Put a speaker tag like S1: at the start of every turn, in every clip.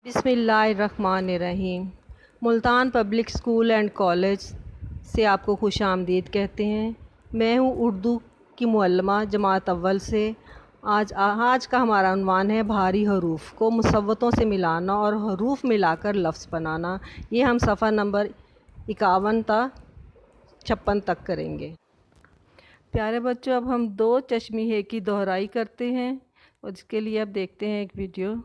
S1: बिस्मिल्लाहिर्रहमानिर्रहीम। Multan public school and college से आपको खुश आमदीद कहते हैं। मैं हूँ उर्दू की मुअल्लिमा जमात अव्वल से। आज का हमारा उन्वान है भारी हरूफ को मुसव्वतों से मिलाना और हरूफ मिलाकर लफ्ज़ बनाना। ये हम सफ़ा नंबर 51 ता 56 तक करेंगे। प्यारे बच्चों, अब हम दो चश्मी है की दोहराई करते हैं और इसके लिए अब देखते हैं एक वीडियो।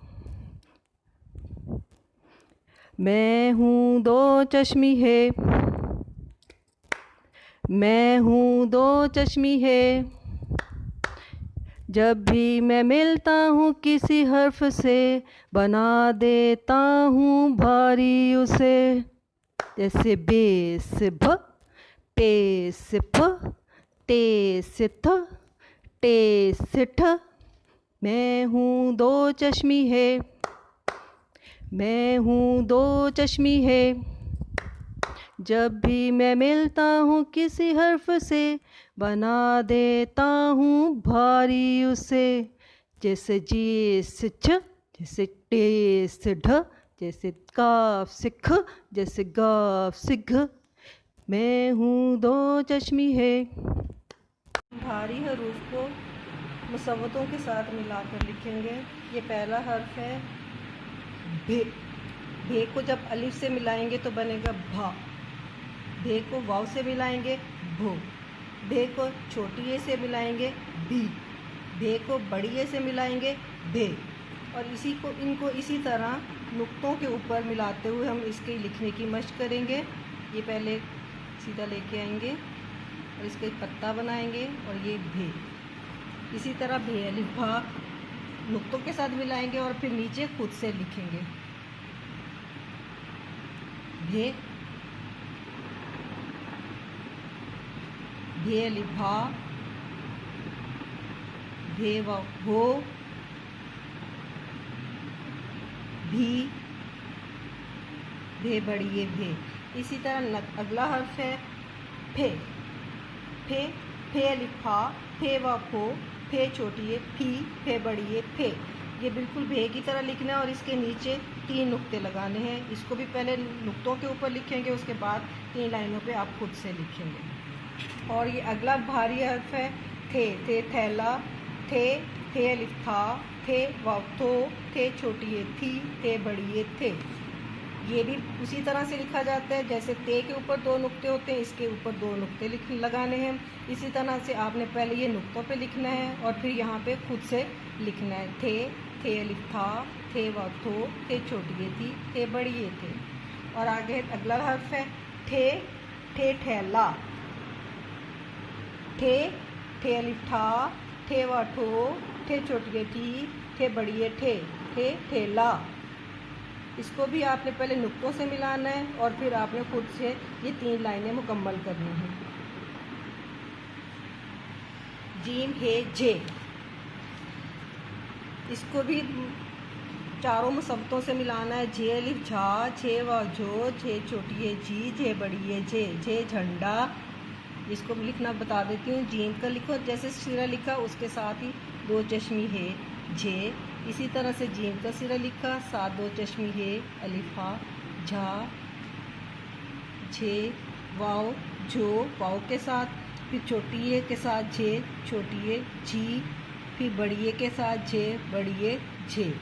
S1: मैं हूँ दो चश्मी है, मैं हूँ दो चश्मी है, जब भी मैं मिलता हूँ किसी हर्फ से बना देता हूँ भारी उसे। जैसे बे से भ, पे से फ, ते से थ, टे से ठ। मैं हूँ दो चश्मी है, मैं हूँ दो चश्मी है, जब भी मैं मिलता हूँ किसी हर्फ से बना देता हूँ भारी उसे। जैसे जी से छ, जैसे टे से ढ, जैसे काफ से ख, जैसे गाफ से घ। मैं हूँ दो चश्मी है। भारी हरूफ को मुसव्वतों के साथ मिलाकर लिखेंगे। ये पहला हर्फ है भे। भे को जब अलिफ से मिलाएंगे तो बनेगा भा। भे को वाव से मिलाएंगे भो। भे को छोटी ए से मिलाएंगे भी। भे को बड़ी ए से मिलाएंगे भे। और इनको इसी तरह नुक्तों के ऊपर मिलाते हुए हम इसके लिखने की मशक करेंगे। ये पहले सीधा लेके आएंगे और इसका एक पत्ता बनाएंगे और ये भे। इसी तरह भे अलिफ भा नुक्तों के साथ मिलाएंगे और फिर नीचे खुद से लिखेंगे भे। भे अलिफ भा, भे व भो, भी, भे बड़िए भे। इसी तरह अगला हर्फ है फे। फे, फे अलिफ फा, फे व फो, फे छोटी है फी, फे बड़ी है फे। ये बिल्कुल भे की तरह लिखना है और इसके नीचे 3 नुक्ते लगाने हैं। इसको भी पहले नुक्तों के ऊपर लिखेंगे, उसके बाद 3 लाइनों पे आप खुद से लिखेंगे। और ये अगला भारी हर्फ है थे। थे थैला, थे, थे अलिफ था, थे वाव थो, थे छोटी है थी, थे बड़ी है थे। ये भी उसी तरह से लिखा जाता है जैसे ते के ऊपर 2 नुक्ते होते हैं, इसके ऊपर 2 नुक्ते लगाने हैं। इसी तरह से आपने पहले ये नुक्तों पे लिखना है और फिर यहाँ पे खुद से लिखना है। थे अलिफ था, थे व थो, थे छोटी ये थी, थे बड़ी ये थे। और आगे अगला हर्फ है ठे ठेला। ठे अलिफ था, ठे व ठो, ठे छोटी ये थी, ठे बड़ी ये ठे ठेला। इसको भी आपने पहले नुक्तों से मिलाना है और फिर आपने खुद से ये 3 लाइनें मुकम्मल करनी हैं। जीम है जे। इसको भी चारों मुसव्वतों से मिलाना है। जे अलिफ झा, छे व झो, छे छोटी है जी, जे बड़ी है जे। जे झंडा। इसको लिखना बता देती हूँ। जीम का लिखो जैसे सिरा लिखा उसके साथ ही 2 चश्मी है जे। इसी तरह से जीम का सिरा लिखा, साथ 2 चश्मी है अलिफा झा, झे वाव झो वाव के साथ, फिर छोटी ए के साथ झे, छोटी ए जी, फिर बड़ी ए के साथ झे, बड़ी ए झे।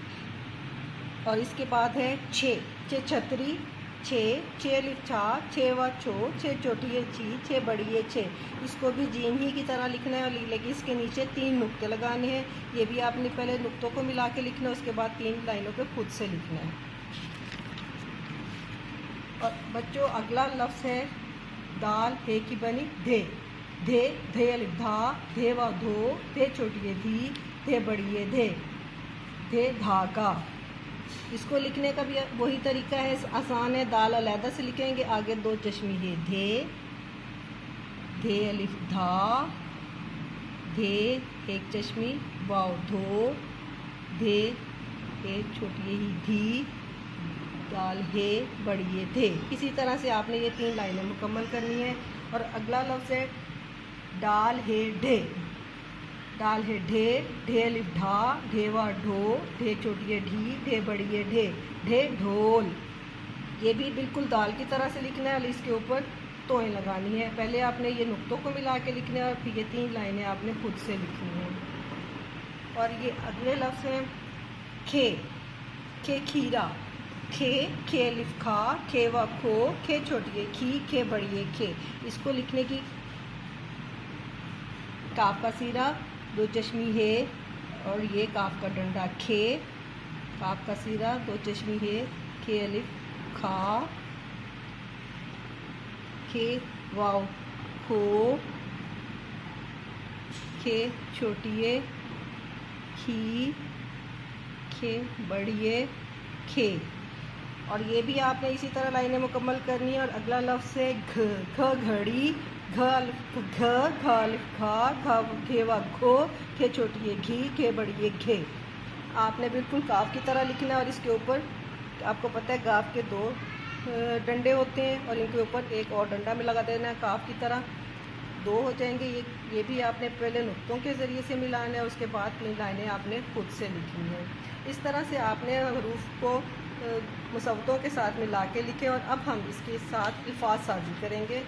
S1: और इसके बाद है छे। छे छतरी, छे अलिफ छा, छे व छो, छे छोटी है छी, छे बड़ी है छे। इसको भी जीम ही की तरह लिखना है और लेकिन इसके नीचे 3 नुक्ते लगाने हैं। ये भी आपने पहले नुक्तों को मिला के लिखना है, उसके बाद 3 लाइनों पे खुद से लिखना है। और बच्चों अगला लफ्ज़ है दाल है की बनी धे। धे अलिफ धा, धे व धो, धे छोटी है धी, धे बड़ी है धे धागा। इसको लिखने का भी वही तरीका है, आसान है। दाल अलहदा से लिखेंगे, आगे 2 चश्मी है धे अलिफ धा, धे एक चश्मी वाव धो, धे छोटी ही धी, दाल है बड़ी है धे। इसी तरह से आपने ये 3 लाइनें मुकम्मल करनी है। और अगला लफ्ज़ है डाल है ढे। दाल है ढे, ढे अलिफ ढा, ढेवा ढो, ढे छोटी ढी, ढे बड़ी ढे, ढे ढोल। ये भी बिल्कुल दाल की तरह से लिखना है और इसके ऊपर तोएं लगानी है। पहले आपने ये नुक्तों को मिला के लिखना है और फिर ये 3 लाइनें आपने खुद से लिखनी हैं। और ये अगले लफ्ज़ हैं खे, खे खीरा, खे, खे अलिफ खा, खे व खो, खे छोटी खी, खे बड़ी खे। इसको लिखने की काफ का सीरा, 2 चश्मी है और ये काफ का डंडा खे, काफ का सीरा, 2 चश्मी है, खे अलिफ खा, खे वाव खो, खे छोटी खी, खे बड़ी खे। और ये भी आपने इसी तरह लाइनें मुकम्मल करनी है। और अगला लफ्ज़ है घ, घ घड़ी, घ अलिफ घा, घे व घो, खे छोटी घी, खे बड़ी घे। आपने बिल्कुल काफ की तरह लिखना है और इसके ऊपर आपको पता है काफ के 2 डंडे होते हैं और इनके ऊपर एक और डंडा में लगा देना है। काफ की तरह 2 हो जाएंगे। ये भी आपने पहले नुक्तों के ज़रिए से मिलाना है, उसके बाद 3 लाइनें आपने खुद से लिखनी है। इस तरह से आपने हरूफ को मुसव्वतों के साथ मिला के लिखे। और अब हम इसके साथ अल्फाज साजी करेंगे।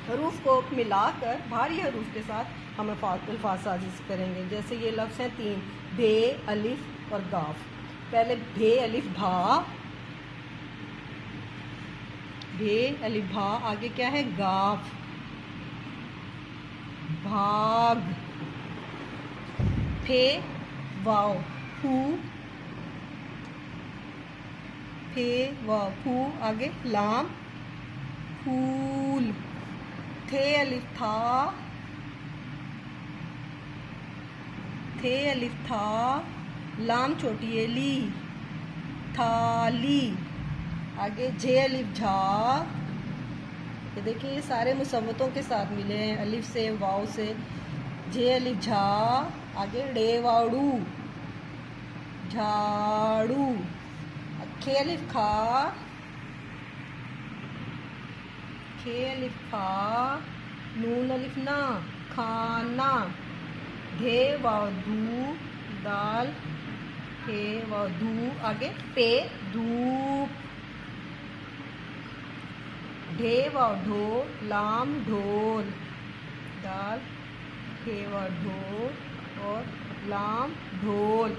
S1: हरूफ को मिलाकर भारी हरूफ के साथ हम अल्फाज साजी करेंगे। जैसे ये लफ्ज़ हैं 3, भे, अलिफ और गाफ। पहले भे अलिफ भा, भे अलिफ भा, आगे क्या है गाफ, भाग, फे वाव फू, फे वाव फू, आगे लाम फूल, थे अलिफ था, थे अलिफ था, लाम छोटी ली, थाली, आगे जे अलिफ झा। ये देखिए ये सारे मुसव्वतों के साथ मिले हैं, अलिफ से वाव से। जे अलिफ झा, आगे डे वाड़ू झाड़ू, खे अलिफ खा, खे अलिफ खा, नून अलिफ ना खाना, धे वाव धू, दाल हे वाव धू, आगे पे धूप, ढे वाव ढो, लाम ढोल, दाल हे वाव ढो और लाम ढोल,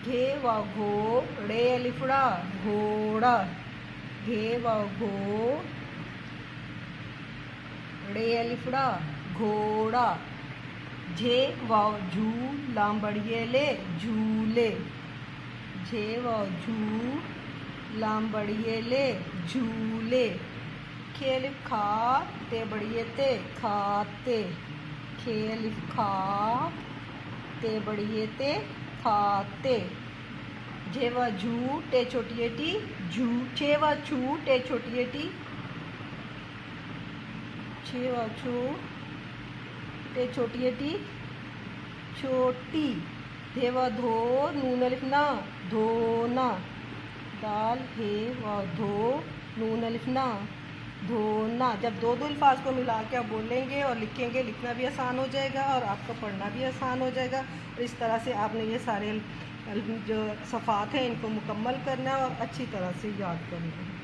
S1: घे वाव घो, रे अलिफड़ा घोड़ा, घे वाव घो, रे अलिफड़ा घोड़ा, झे वाव झू, लाम बड़िए ले झूले, झे वाव झू, लाम बड़िए ले झूले, खे अलिफ खा, ते बड़िए ते खाते, खे अलिफ खा, ते बड़िए ते खाते, झे व झू, टे छोटी टी झू, छे व छू, टे छोटी टी, छे व छू, टे छोटी टी छोटी, धे व धो, नून अलिफ ना धोना, दाल हे व धो, नून अलिफ ना धोना। जब 2 अल्फाज को मिला के आप बोलेंगे और लिखेंगे, लिखना भी आसान हो जाएगा और आपका पढ़ना भी आसान हो जाएगा। और इस तरह से आपने ये सारे जो सफ़ात हैं इनको मुकम्मल करना है और अच्छी तरह से याद करना है।